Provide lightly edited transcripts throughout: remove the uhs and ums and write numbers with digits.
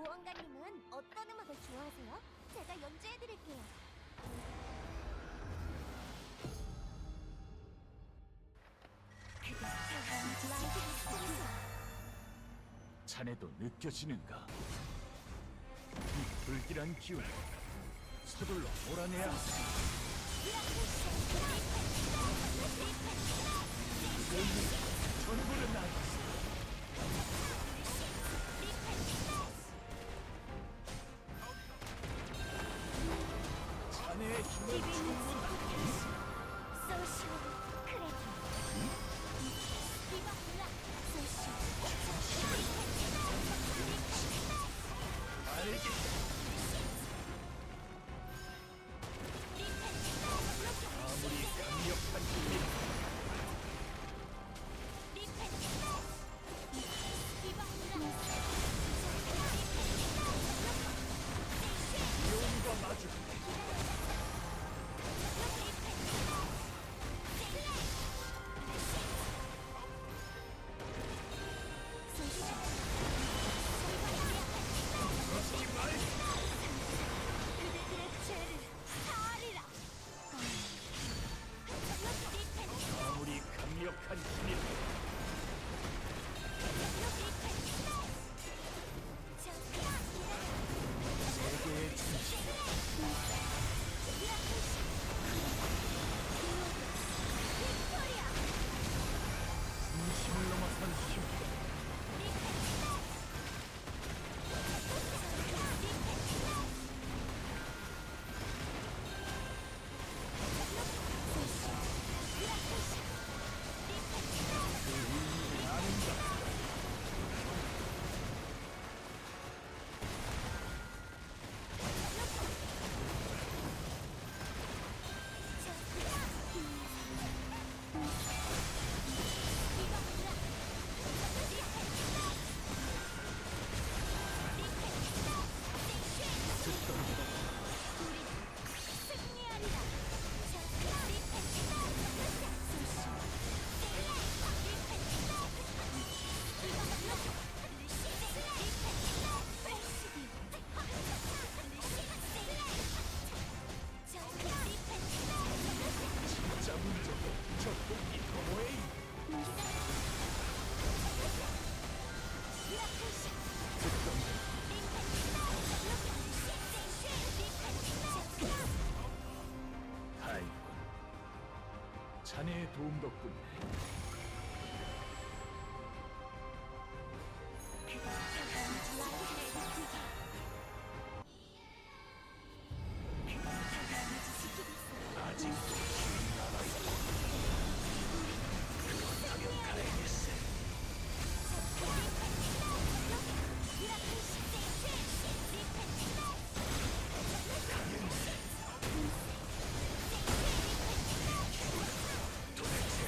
무언가님은 어떤 음악을 좋아하세요? 제가 연주해드릴게요. 자네도 느껴지는가? 이 불길한 기운 서둘러 몰아내야 한다. 전부를 나갔어. 자네의 힘은 충분하다. 소시오 크레이터 비바블라 소시오 알겠다. 아무리 강력한 힘이 용과 마주해. 그러지 말고 그대들의 죄를 사하리라. 아무리 강력한 힘이 세계의 중심 중심을 넘어선 힘 그 의미를 아는가? 진짜 문제도 저 토끼 너머에 다행이군. 자네의 도움 덕분에 아직도 힘이 남아있고 그렇다면 다행했어. 도대체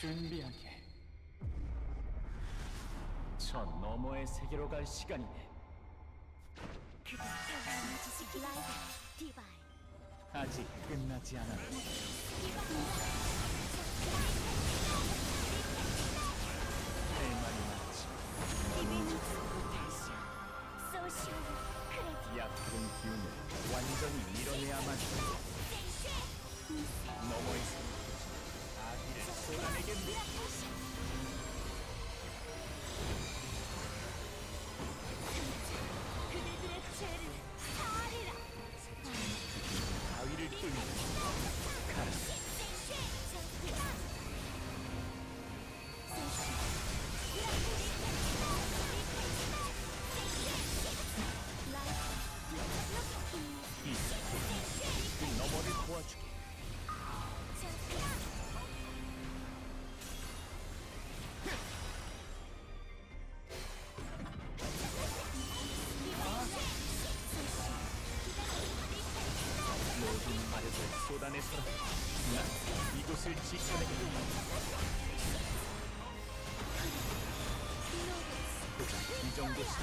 준비하게. 저 너머의 세계로 갈 시간이네. 그대 태어나지 라이브 디바이. 아직 끝나지 않아. 할 말이 많지. 디비니츠 포탈시아 소시오 크레디. 약한 기운을 완전히 밀어내야만. 너머의 세계 아기를 쏟아내겠네. 그대들의 죄를 사하리라. 바위를 뚫는 가라. 이 그 너머를 도와주게. 모든 마력을 쏟아내서라. 난 이곳을 지켜내겠다. 고작 이 정도쯤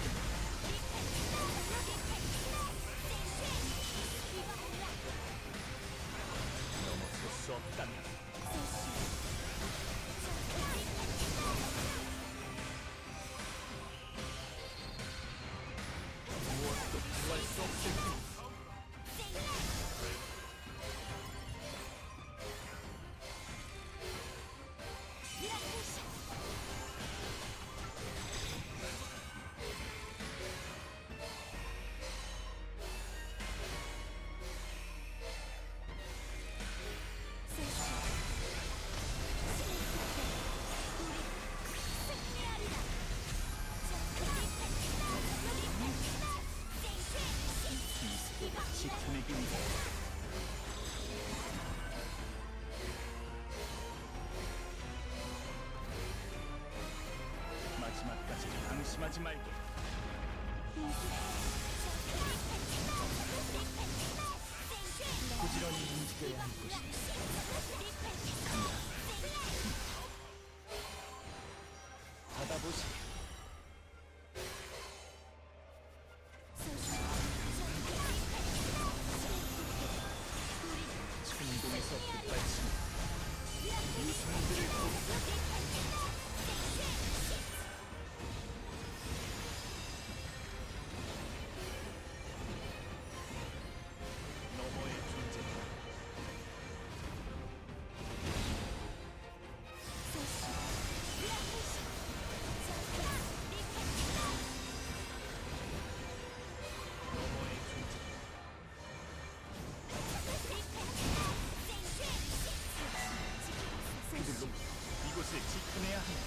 넘어설 수 없다면 무엇도 구할 수 없을 뿐. 이 세계를 지켜내기 위해 마지막까지 방심하지 말게. 부지런히 움직여야 할 것이다. 간다. 받아보시. 천공에서 빗발치는 유성들을 돕고 너머의 존재다. 너머의 존재. 그들로 이곳을 지켜내야 한다.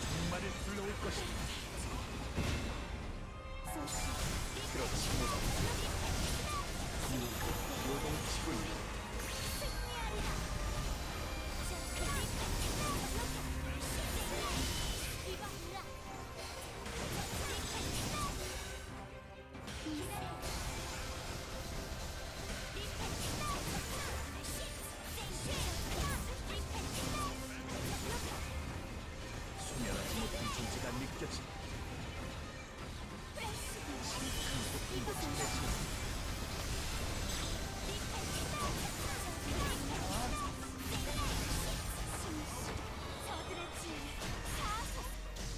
정말을 불러올 것이다. 그렇지 못해. 요동치고 있다. 소멸하지 못한 존재가 느껴진다. 지극한 고통도 참내지.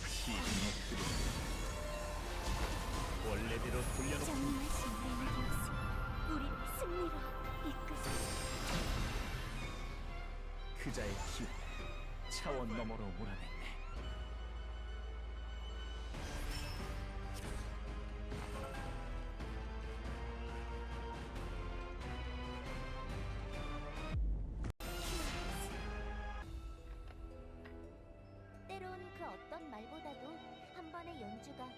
시인의 흐름 원래대로 돌려놓고 정말 신뢰의 모습, 우리를 승리로 이끄소. 그자의 기운 차원 너머로 몰아냈네. 때론 그 어떤 말보다도 한 번의 연주가